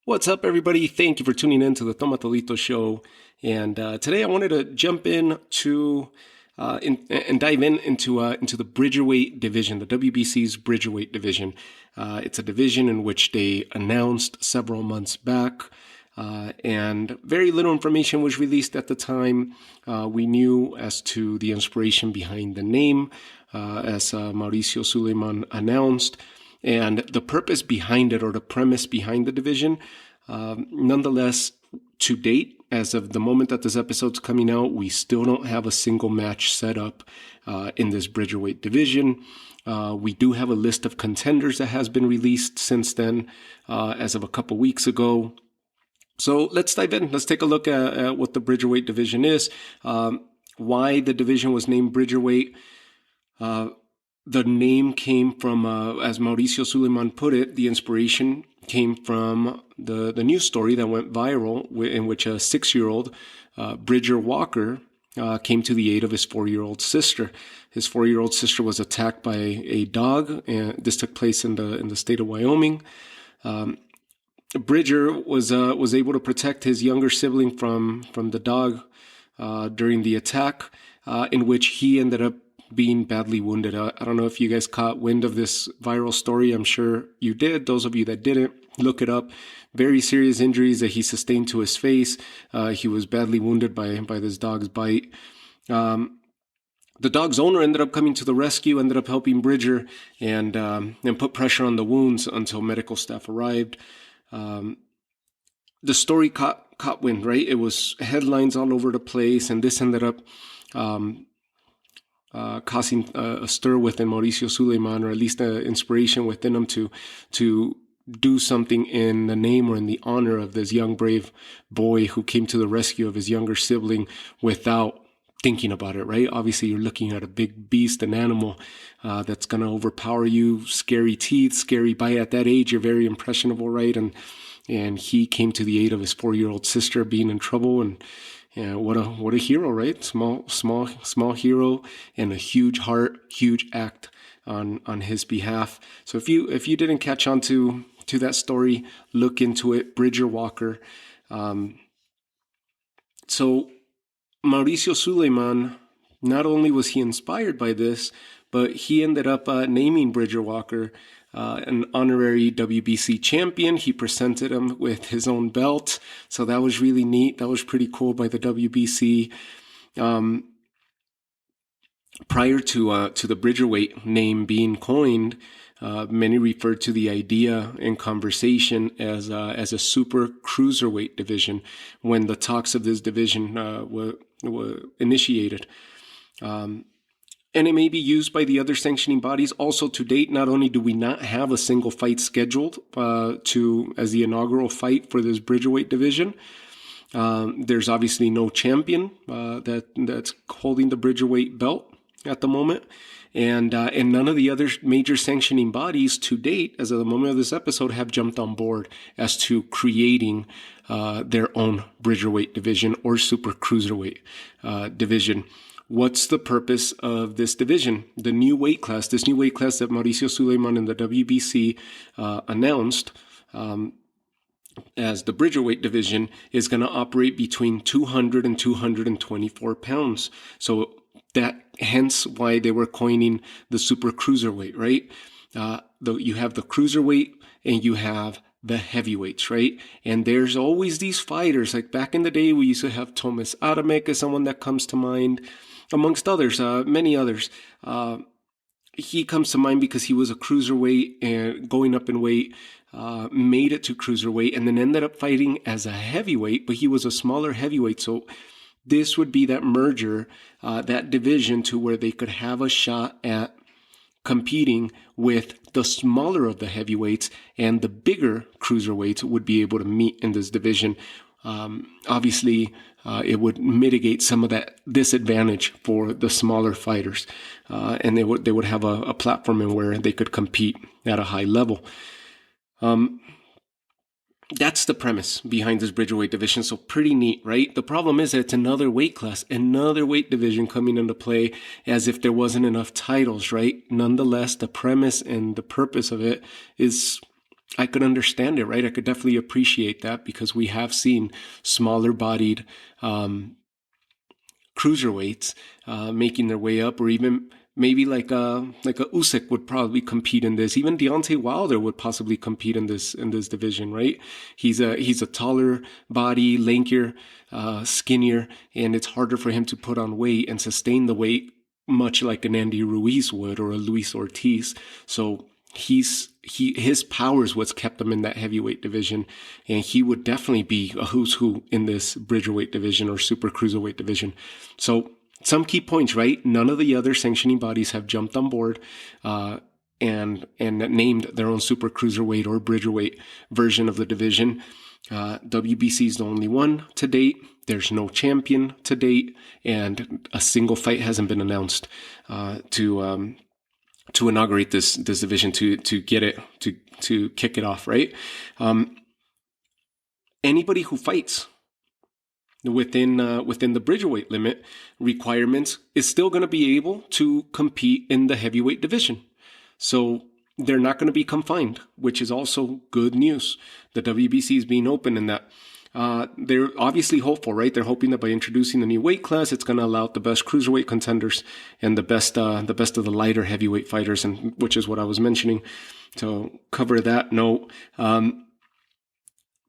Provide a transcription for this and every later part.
What's up, everybody? Thank you for tuning in to the Tomatolito Show. And today I wanted to jump in to and dive into the Bridgerweight Division, the WBC's Bridgerweight Division. It's a division in which they announced several months back, and very little information was released at the time. We knew as to the inspiration behind the name, as Mauricio Suleiman announced. And the purpose behind it, or the premise behind the division, nonetheless, to date, as of the moment that this episode's coming out, we still don't have a single match set up in this Bridgerweight division. We do have a list of contenders that has been released since then, as of a couple weeks ago. So let's dive in. Let's take a look at what the Bridgerweight division is, why the division was named Bridgerweight. The name came from, as Mauricio Suleiman put it, the inspiration came from the news story that went viral in which a 6-year-old, Bridger Walker, came to the aid of his 4-year-old sister. His 4-year-old sister was attacked by a dog, and this took place in the state of Wyoming. Bridger was able to protect his younger sibling from the dog during the attack, in which he ended up being badly wounded. I don't know if you guys caught wind of this viral story. I'm sure you did. Those of you that didn't, look it up. Very serious injuries that he sustained to his face. He was badly wounded by this dog's bite. The dog's owner ended up coming to the rescue, ended up helping Bridger, and put pressure on the wounds until medical staff arrived. The story caught wind, right? It was headlines all over the place, and this ended up causing a stir within Mauricio Suleiman, or at least an inspiration within him to do something in the name or in the honor of this young, brave boy who came to the rescue of his younger sibling without thinking about it, right? Obviously, you're looking at a big beast, an animal that's going to overpower you, scary teeth, scary bite. At that age, you're very impressionable, right? And he came to the aid of his 4-year-old sister being in trouble, and what a hero, right? Small hero, and a huge heart, huge act on his behalf. So if you didn't catch on to that story, look into it. Bridger Walker. So Mauricio Suleiman, not only was he inspired by this, but he ended up naming Bridger Walker an honorary WBC champion. He presented him with his own belt, so that was really neat. That was pretty cool by the WBC. Prior to the Bridgerweight name being coined, many referred to the idea in conversation as a Super-Cruiserweight division when the talks of this division were initiated. And it may be used by the other sanctioning bodies. Also, to date, not only do we not have a single fight scheduled as the inaugural fight for this Bridgerweight division, there's obviously no champion that's holding the Bridgerweight belt at the moment, and none of the other major sanctioning bodies to date, as of the moment of this episode, have jumped on board as to creating their own Bridgerweight division or Super-Cruiserweight division. What's the purpose of this division? This new weight class that Mauricio Suleiman and the WBC announced as the Bridgerweight division is going to operate between 200 and 224 pounds. So that hence why they were coining the Super Cruiserweight, right? You have the cruiserweight and you have the heavyweights, right? And there's always these fighters. Like back in the day, we used to have Thomas Adamek as someone that comes to mind, amongst others, many others. He comes to mind because he was a cruiserweight and going up in weight, made it to cruiserweight, and then ended up fighting as a heavyweight, but he was a smaller heavyweight. So this would be that merger, that division to where they could have a shot at competing with the smaller of the heavyweights, and the bigger cruiserweights would be able to meet in this division. Obviously, it would mitigate some of that disadvantage for the smaller fighters, and they would have a platform in where they could compete at a high level. That's the premise behind this Bridgerweight division. So pretty neat, right? The problem is that it's another weight class, another weight division coming into play, as if there wasn't enough titles, right? Nonetheless, the premise and the purpose of it is I could understand it, right? I could definitely appreciate that because we have seen smaller bodied cruiserweights making their way up, or even maybe like a Usyk would probably compete in this. Even Deontay Wilder would possibly compete in this division, right? He's a taller body, lankier, skinnier, and it's harder for him to put on weight and sustain the weight, much like an Andy Ruiz would or a Luis Ortiz. So his power is what's kept him in that heavyweight division, and he would definitely be a who's who in this Bridgerweight division or Super-Cruiserweight division. So some key points, right? None of the other sanctioning bodies have jumped on board and named their own Super-Cruiserweight or Bridgerweight version of the division. WBC is the only one to date. There's no champion to date, and a single fight hasn't been announced to inaugurate this division, to get it, to kick it off, right? Anybody who fights within the Bridgerweight limit requirements is still going to be able to compete in the heavyweight division. So they're not going to be confined, which is also good news. The WBC is being open in that. They're obviously hopeful, right? They're hoping that by introducing the new weight class, it's going to allow the best cruiserweight contenders and the best of the lighter heavyweight fighters, and which is what I was mentioning. To cover that note,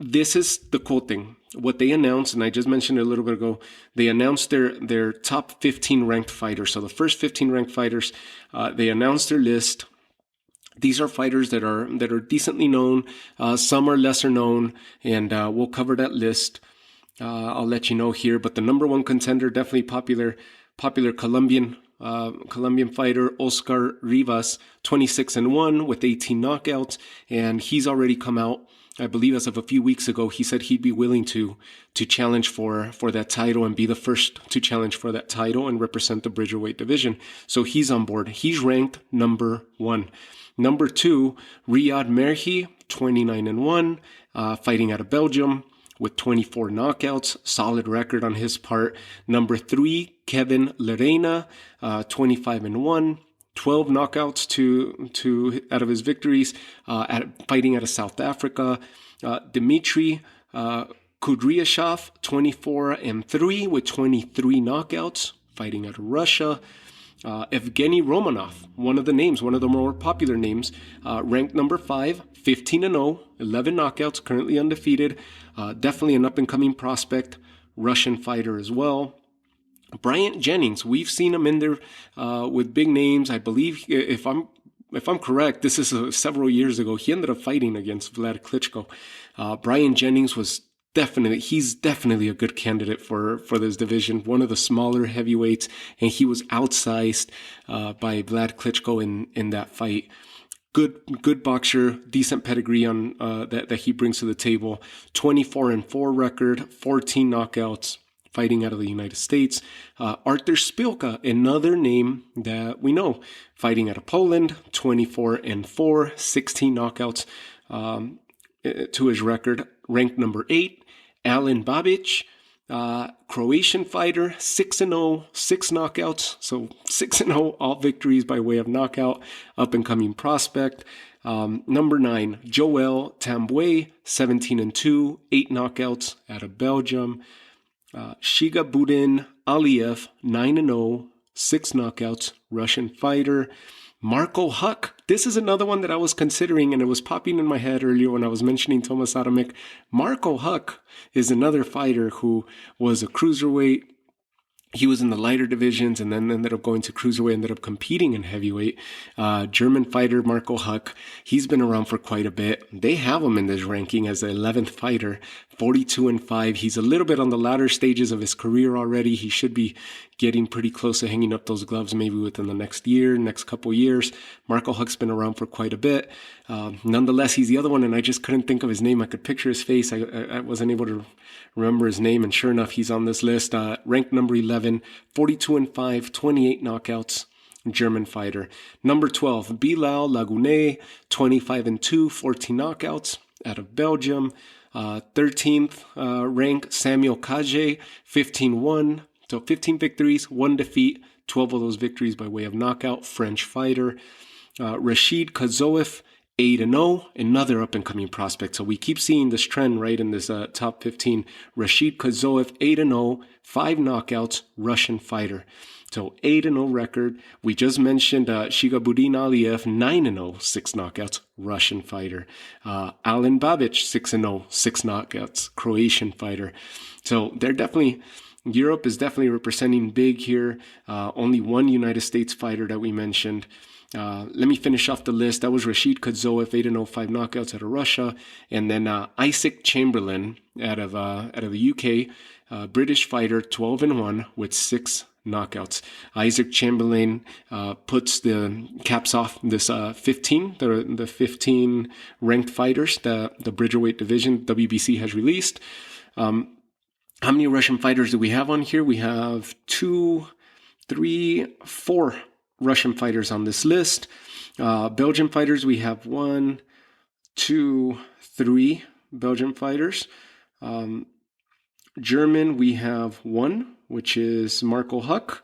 this is the cool thing. What they announced, and I just mentioned it a little bit ago, they announced their top 15 ranked fighters. So the first 15 ranked fighters, they announced their list. These are fighters that are decently known. Some are lesser known, and we'll cover that list. I'll let you know here. But the number one contender, definitely popular Colombian fighter, Oscar Rivas, 26-1 with 18 knockouts, and he's already come out. I believe as of a few weeks ago, he said he'd be willing to challenge for that title and be the first to challenge for that title and represent the Bridgerweight division. So he's on board. He's ranked number 1. Number 2, Riyad Merhi, 29-1, fighting out of Belgium with 24 knockouts. Solid record on his part. Number 3, Kevin Lerena, 25-1. 12 knockouts to out of his victories, fighting out of South Africa. Dmitry Kudryashov, 24-3 with 23 knockouts, fighting out of Russia. Evgeny Romanov, one of the more popular names, ranked number 5, 15-0, 11 knockouts, currently undefeated. Definitely an up-and-coming prospect, Russian fighter as well. Bryant Jennings, we've seen him in there with big names. I believe, if I'm correct, this is several years ago. He ended up fighting against Vlad Klitschko. Bryant Jennings he's definitely a good candidate for this division. One of the smaller heavyweights, and he was outsized by Vlad Klitschko in that fight. Good boxer, decent pedigree on that he brings to the table. 24-4 record, 14 knockouts, fighting out of the United States. Artur Szpilka, another name that we know, fighting out of Poland, 24-4, 16 knockouts to his record, ranked number 8. Alen Babic, Croatian fighter, 6-0, 6 knockouts. So 6-0, all victories by way of knockout, up-and-coming prospect. Number 9, Joel Tambwe, 17-2, 8 knockouts out of Belgium. Shigabudin Aliyev, 9-0, 6 knockouts, Russian fighter. Marco Huck, this is another one that I was considering, and it was popping in my head earlier when I was mentioning Tomas Adamek. Marco Huck is another fighter who was a cruiserweight. He was in the lighter divisions and then ended up going to cruiserweight, ended up competing in heavyweight. German fighter Marco Huck, he's been around for quite a bit. They have him in this ranking as the 11th fighter, 42-5. He's a little bit on the latter stages of his career already. He should be getting pretty close to hanging up those gloves maybe within the next couple years. Marco Huck's been around for quite a bit. Nonetheless, he's the other one, and I just couldn't think of his name. I could picture his face. I wasn't able to remember his name, and sure enough, he's on this list. Ranked number 11, 42-5, 28 knockouts, German fighter. Number 12, Bilal Lagune, 25-2, 14 knockouts, out of Belgium. 13th rank, Samuel Kaje, 15-1, so 15 victories, 1 defeat, 12 of those victories by way of knockout, French fighter. Rashid Kazoev, 8-0, another up-and-coming prospect. So we keep seeing this trend, right, in this top 15. Rashid Kazoev, 8-0, 5 knockouts, Russian fighter. So 8-0 record. We just mentioned Shigabudin Aliyev, 9-0, 6 knockouts, Russian fighter. Alen Babic, 6-0, 6 knockouts, Croatian fighter. So they're definitely... Europe is definitely representing big here. Only one United States fighter that we mentioned. Let me finish off the list. That was Rashid Kazoev, 8-0, 5 knockouts out of Russia. And then Isaac Chamberlain out of the UK, British fighter, 12-1 with 6 knockouts. Isaac Chamberlain puts the caps off this 15, the 15 ranked fighters that the Bridgerweight Division, WBC, has released. How many Russian fighters do we have on here? We have 2, 3, 4 Russian fighters on this list. Belgian fighters, we have 1, 2, 3 Belgian fighters. German, we have 1, which is Marco Huck.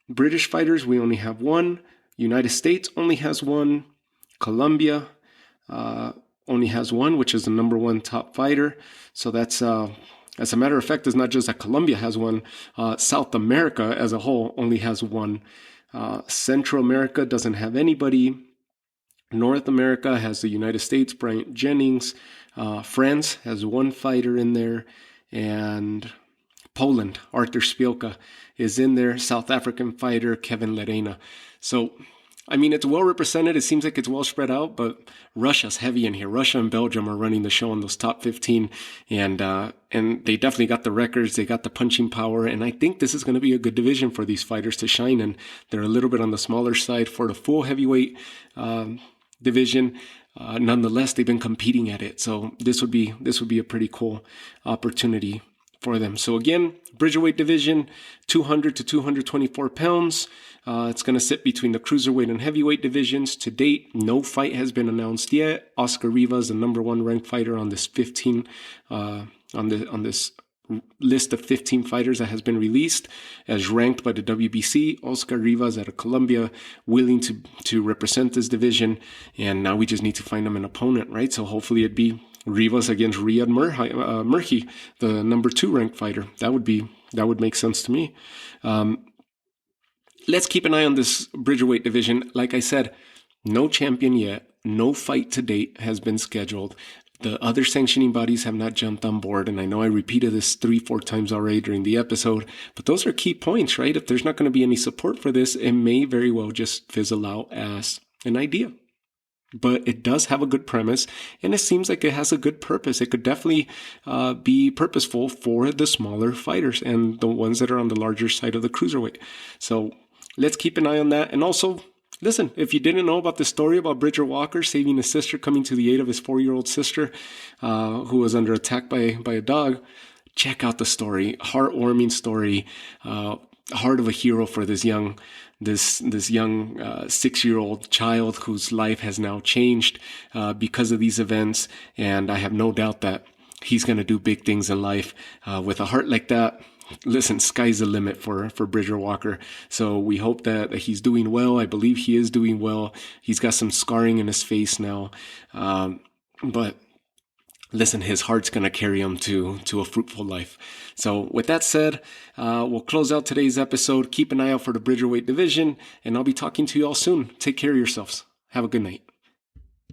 British fighters, we only have 1. United States only has 1. Colombia only has 1, which is the number 1 top fighter. So that's... As a matter of fact, it's not just that Colombia has 1. South America as a whole only has 1. Central America doesn't have anybody. North America has the United States, Bryant Jennings. France has 1 fighter in there. And Poland, Artur Szpilka is in there. South African fighter, Kevin Lerena. So, I mean, it's well represented. It seems like it's well spread out, but Russia's heavy in here. Russia and Belgium are running the show on those top 15, and they definitely got the records. They got the punching power, and I think this is going to be a good division for these fighters to shine in. They're a little bit on the smaller side for the full heavyweight division. Nonetheless, they've been competing at it, so this would be a pretty cool opportunity for them. So again, Bridgerweight division, 200 to 224 pounds. It's going to sit between the cruiserweight and heavyweight divisions. To date, no fight has been announced yet. Oscar Rivas, the number 1 ranked fighter on this 15, on this list of 15 fighters that has been released as ranked by the WBC. Oscar Rivas out of Colombia, willing to represent this division, and now we just need to find him an opponent, right? So hopefully it'd be Rivas against Riyad Murhi, the number 2 ranked fighter. That would make sense to me. Let's keep an eye on this Bridgerweight division. Like I said, no champion yet. No fight to date has been scheduled. The other sanctioning bodies have not jumped on board, and I know I repeated this 3-4 times already during the episode, but those are key points, right? If there's not going to be any support for this, it may very well just fizzle out as an idea. But it does have a good premise, and it seems like it has a good purpose. It could definitely be purposeful for the smaller fighters and the ones that are on the larger side of the cruiserweight. So let's keep an eye on that. And also, listen, if you didn't know about the story about Bridger Walker saving his sister, coming to the aid of his 4-year-old sister who was under attack by a dog, check out the story. Heartwarming story. Heart of a hero for this young 6-year-old child whose life has now changed because of these events. And I have no doubt that he's going to do big things in life with a heart like that. Listen, sky's the limit for Bridger Walker. So we hope that he's doing well. I believe he is doing well. He's got some scarring in his face now. But listen, his heart's going to carry him to a fruitful life. So with that said, we'll close out today's episode. Keep an eye out for the Bridgerweight division, and I'll be talking to you all soon. Take care of yourselves. Have a good night.